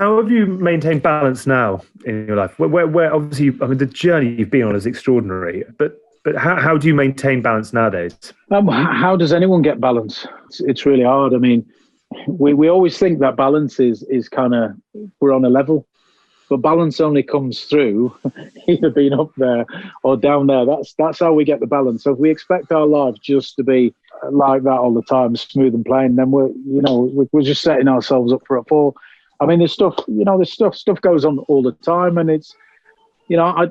How have you maintained balance now in your life? Where obviously, I mean, the journey you've been on is extraordinary, but how do you maintain balance nowadays? How does anyone get balance? It's really hard. I mean, we always think that balance is kind of, we're on a level, but balance only comes through either being up there or down there. That's how we get the balance. So if we expect our life just to be like that all the time, smooth and plain, then we're just setting ourselves up for a fall. I mean, there's stuff goes on all the time, and it's, I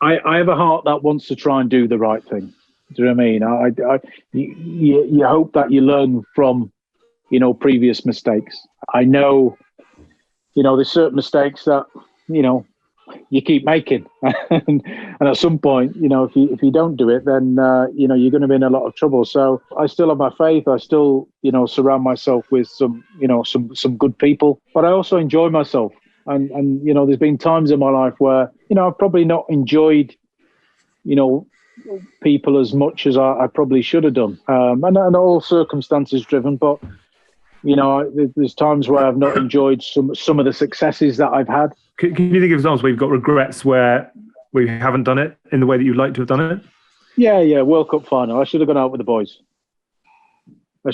have a heart that wants to try and do the right thing. Do you know what I mean? You hope that you learn from, previous mistakes. I know, there's certain mistakes that, you keep making. and at some point, if you don't do it, then, you're going to be in a lot of trouble. So I still have my faith. I still, surround myself with some good people, but I also enjoy myself. And there's been times in my life where, I've probably not enjoyed, people as much as I probably should have done. And all circumstances driven, but, there's times where I've not enjoyed some of the successes that I've had. Can you think of examples where you've got regrets where we haven't done it in the way that you'd like to have done it? Yeah. World Cup final. I should have gone out with the boys. I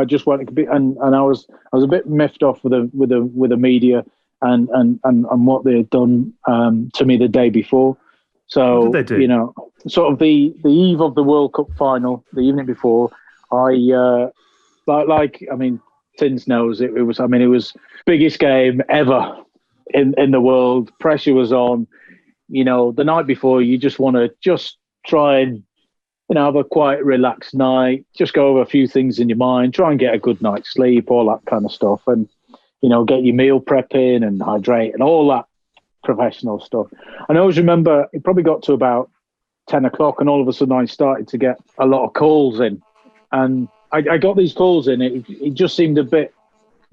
just wanted to be, and I was a bit miffed off with the media and what they had done to me the day before. So, what did they do? Sort of the eve of the World Cup final, the evening before, I Tins knows it was biggest game ever in the world. Pressure was on. The night before, you just want to just try and have a quiet, relaxed night. Just go over a few things in your mind. Try and get a good night's sleep, all that kind of stuff, and get your meal prepping and hydrate and all that professional stuff. And I always remember it probably got to about 10 o'clock, and all of a sudden I started to get a lot of calls in, and I got these calls in. It just seemed a bit.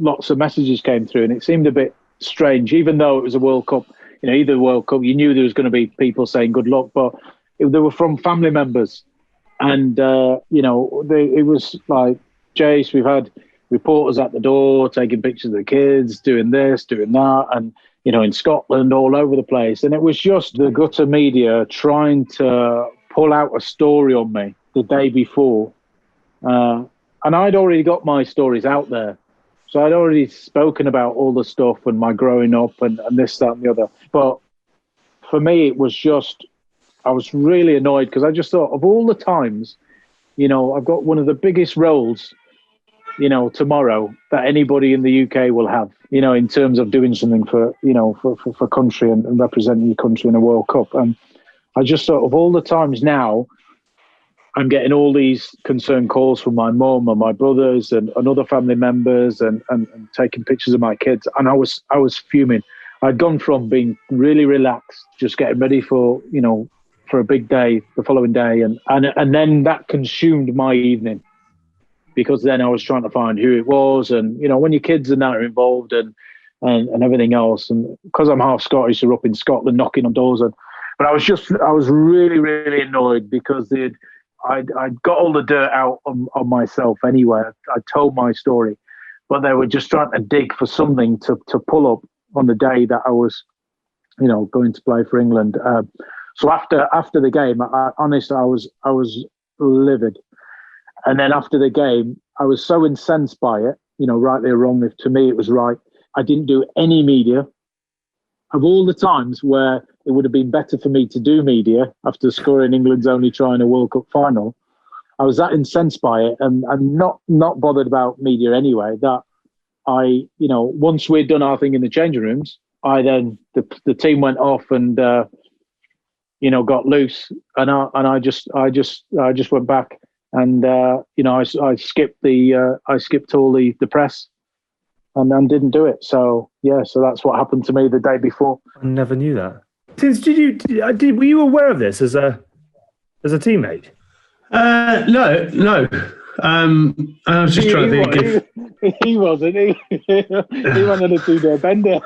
Lots of messages came through, and it seemed a bit strange, even though it was a World Cup. Either World Cup, you knew there was going to be people saying good luck, but they were from family members. And, it was like, Jace, we've had reporters at the door taking pictures of the kids, doing this, doing that, and, in Scotland, all over the place. And it was just the gutter media trying to pull out a story on me the day before. And I'd already got my stories out there. So I'd already spoken about all the stuff and my growing up and this, that, and the other. But for me, it was just, I was really annoyed because I just thought of all the times, I've got one of the biggest roles, tomorrow that anybody in the UK will have, in terms of doing something for country and representing your country in a World Cup. And I just thought of all the times now, I'm getting all these concerned calls from my mum and my brothers and other family members and taking pictures of my kids. And I was fuming. I'd gone from being really relaxed, just getting ready for a big day the following day. And then that consumed my evening, because then I was trying to find who it was. And, when your kids and that are involved and everything else. And because I'm half Scottish, they're up in Scotland knocking on doors. But I was really, really annoyed because I'd got all the dirt out on myself anyway. I told my story, but they were just trying to dig for something to pull up on the day that I was, going to play for England. So after the game, honestly, I was livid. And then after the game, I was so incensed by it, rightly or wrongly. To me, it was right. I didn't do any media. Of all the times where it would have been better for me to do media after scoring England's only try in a World Cup final, I was that incensed by it and not bothered about media anyway, that I, once we'd done our thing in the changing rooms, the team went off and, got loose, and I just went back and, I skipped all the press. And then didn't do it. So that's what happened to me the day before. I never knew that. Since were you aware of this as a teammate? No. I was just trying to think if he wasn't. He wanted to do their bender.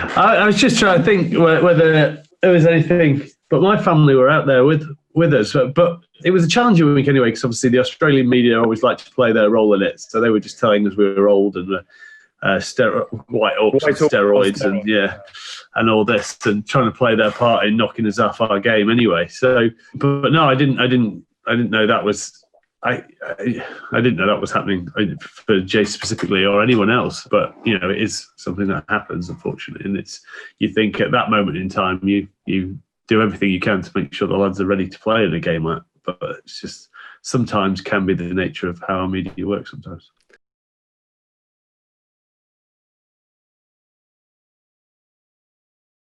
I was just trying to think whether there was anything. But my family were out there with with us. But it was a challenging week anyway, because obviously the Australian media always like to play their role in it. So they were just telling us we were old and white Hawks and steroids and all this, and trying to play their part in knocking us off our game anyway. So, but no, I didn't know that was. I didn't know that was happening for Jay specifically or anyone else, but it is something that happens, unfortunately. And you think at that moment in time you do everything you can to make sure the lads are ready to play in a game like that, but it's just sometimes can be the nature of how our media works sometimes.